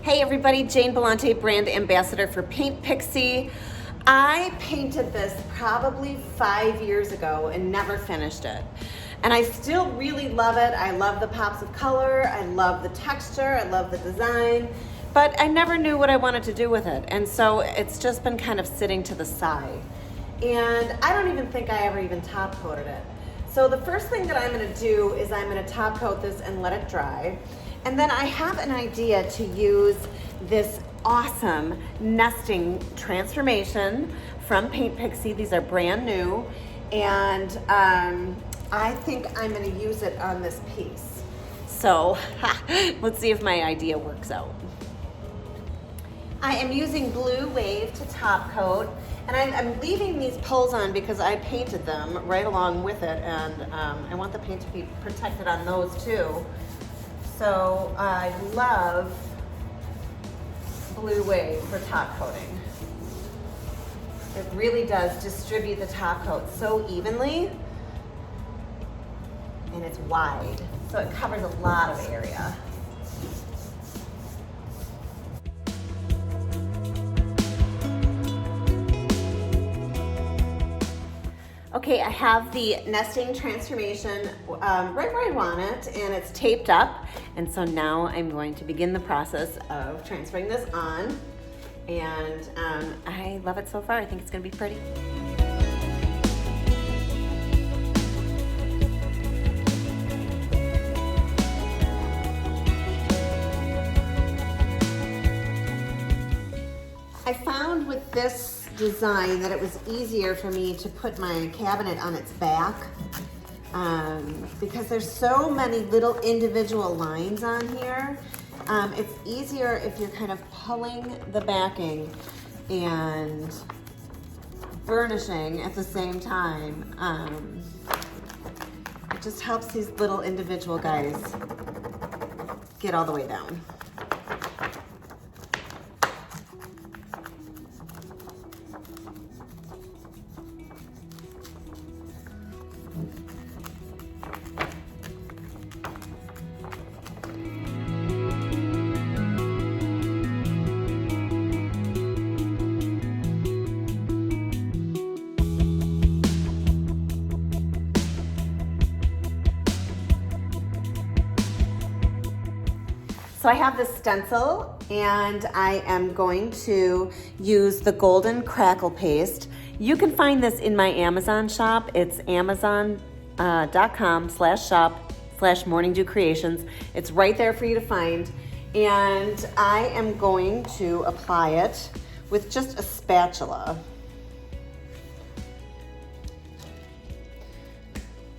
Hey everybody, Jane Bellante, brand ambassador for Paint Pixie. I painted this probably 5 years ago and never finished it. And I still really love it. I love the pops of color, I love the texture, I love the design, but I never knew what I wanted to do with it. And so it's just been kind of sitting to the side. And I don't even think I ever even top coated it. So the first thing that I'm gonna do is I'm gonna top coat this and let it dry. And then I have an idea to use this awesome nesting transformation from Paint Pixie. These are brand new. And I think I'm gonna use it on this piece. So let's see if my idea works out. I am using Blue Wave to top coat. And I'm leaving these pulls on because I painted them right along with it, and I want the paint to be protected on those too. So I love Blue Wave for top coating. It really does distribute the top coat so evenly, and it's wide, so it covers a lot of area. Okay, I have the nesting transformation right where I want it, and it's taped up. And so now I'm going to begin the process of transferring this on. And I love it so far. I think it's gonna be pretty. I found with this design that it was easier for me to put my cabinet on its back because there's so many little individual lines on here. It's easier if you're kind of pulling the backing and burnishing at the same time. It just helps these little individual guys get all the way down. So I have this stencil, and I am going to use the golden crackle paste. You can find this in my Amazon shop. It's amazon.com/shop/morningdewcreations. It's right there for you to find. And I am going to apply it with just a spatula.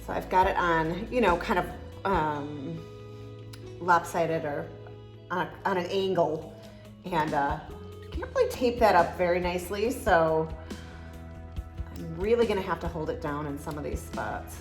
So I've got it on, you know, kind of lopsided or on an angle, and can't really tape that up very nicely, so I'm really gonna have to hold it down in some of these spots.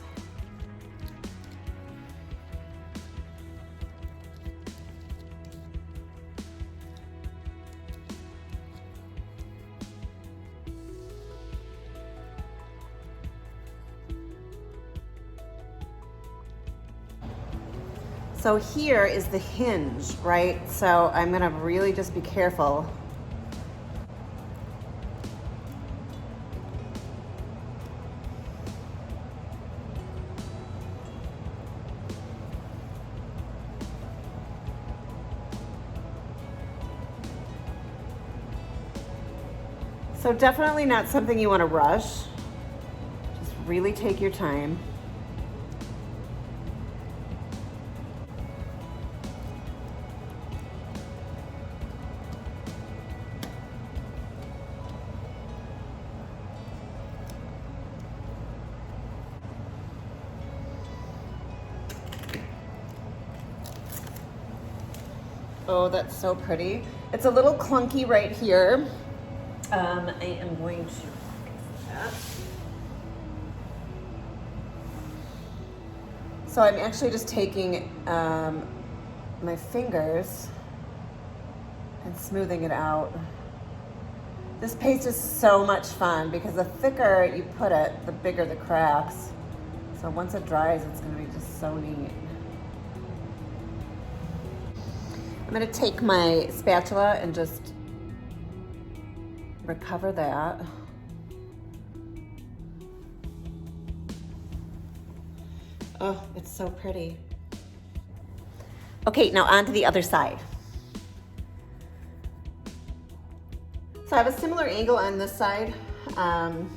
So here is the hinge, right? So I'm gonna really just be careful. So definitely not something you wanna rush. Just really take your time. Oh, that's so pretty. It's a little clunky right here. I am going to fix that. So I'm actually just taking my fingers and smoothing it out. This paste is so much fun because the thicker you put it, the bigger the cracks. So once it dries, it's gonna be just so neat. I'm gonna take my spatula and just recover that. Oh, it's so pretty. Okay, now on to the other side. So I have a similar angle on this side. I'm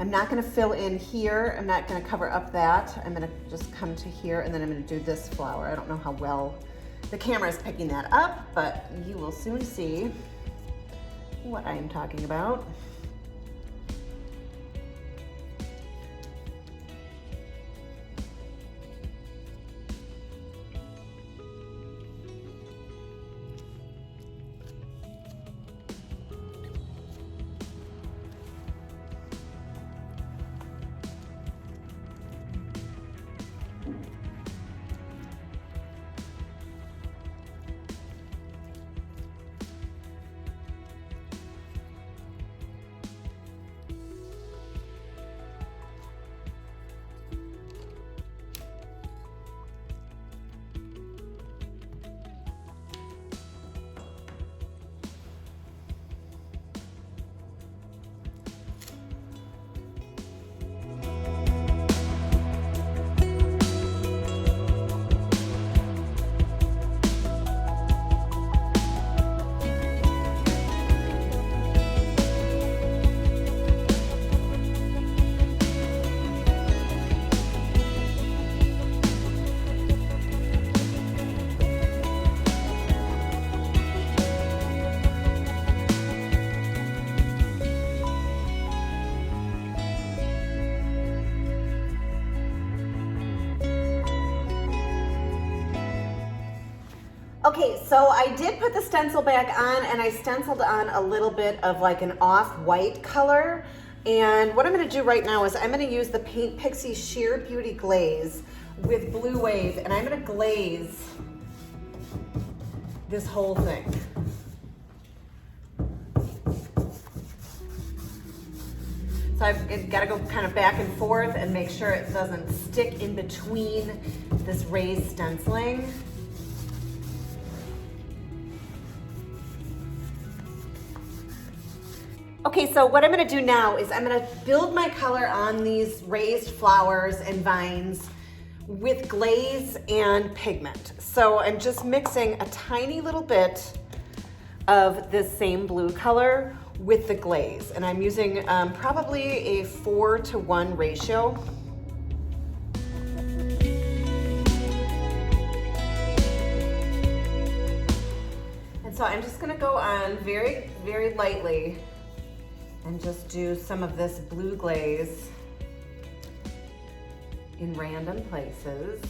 not gonna fill in here. I'm not gonna cover up that. I'm gonna just come to here and then I'm gonna do this flower. I don't know how well the camera is picking that up, but you will soon see what I am talking about. Okay, so I did put the stencil back on and I stenciled on a little bit of like an off-white color. And what I'm gonna do right now is I'm gonna use the Paint Pixie Sheer Beauty Glaze with Blue Wave, and I'm gonna glaze this whole thing. So I've got to go kind of back and forth and make sure it doesn't stick in between this raised stenciling. Okay, so what I'm gonna do now is I'm gonna build my color on these raised flowers and vines with glaze and pigment. So I'm just mixing a tiny little bit of this same blue color with the glaze. And I'm using probably a 4:1 ratio. And so I'm just gonna go on very, very lightly and just do some of this blue glaze in random places.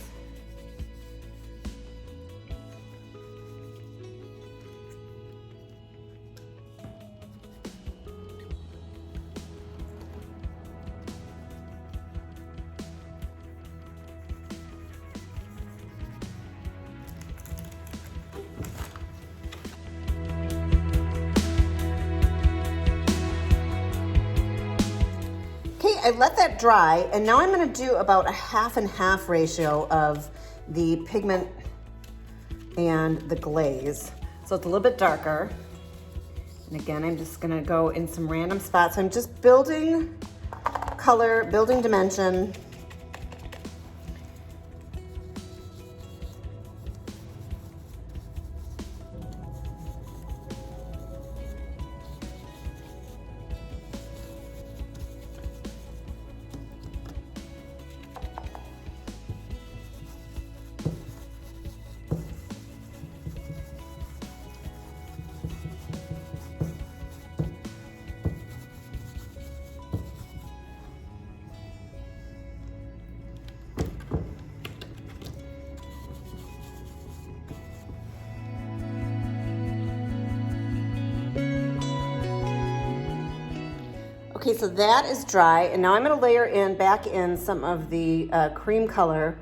I let that dry, and now I'm gonna do about a 50/50 ratio of the pigment and the glaze. So it's a little bit darker. And again, I'm just gonna go in some random spots. I'm just building color, building dimension. Okay, so that is dry, and now I'm gonna layer back in some of the cream color,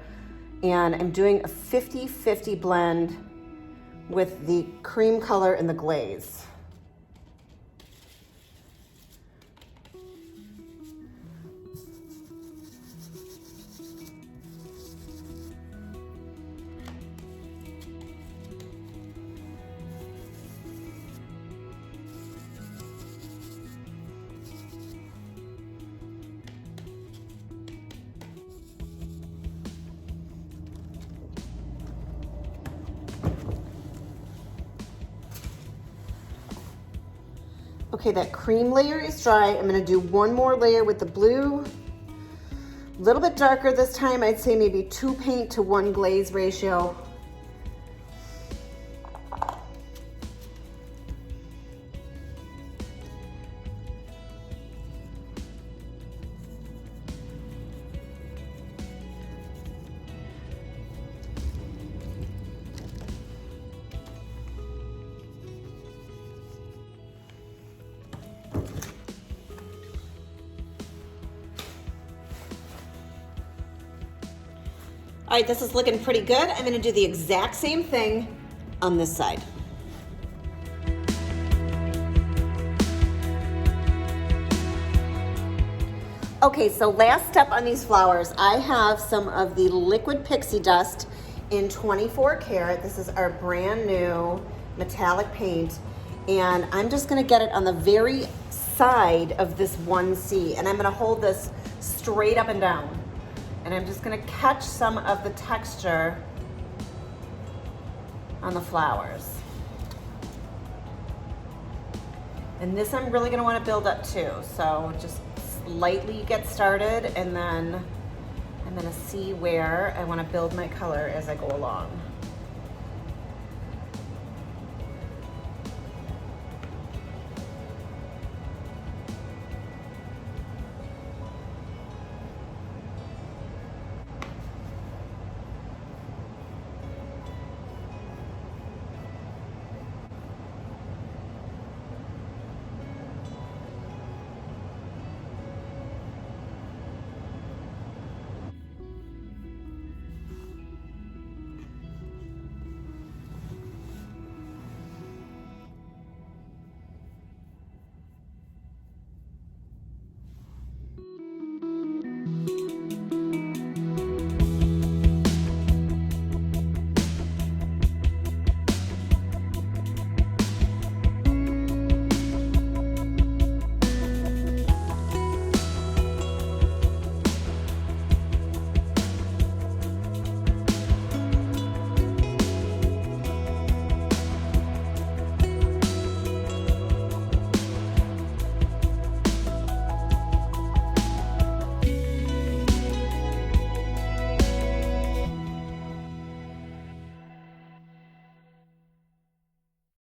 and I'm doing a 50-50 blend with the cream color and the glaze. Okay, that cream layer is dry. I'm gonna do one more layer with the blue. A little bit darker this time. I'd say maybe 2 paint to 1 glaze ratio. All right, this is looking pretty good. I'm gonna do the exact same thing on this side. Okay, so last step on these flowers, I have some of the liquid pixie dust in 24 karat. This is our brand new metallic paint, and I'm just gonna get it on the very side of this 1C, and I'm gonna hold this straight up and down. And I'm just gonna catch some of the texture on the flowers. And this I'm really gonna wanna build up too. So just lightly get started, and then I'm gonna see where I wanna build my color as I go along.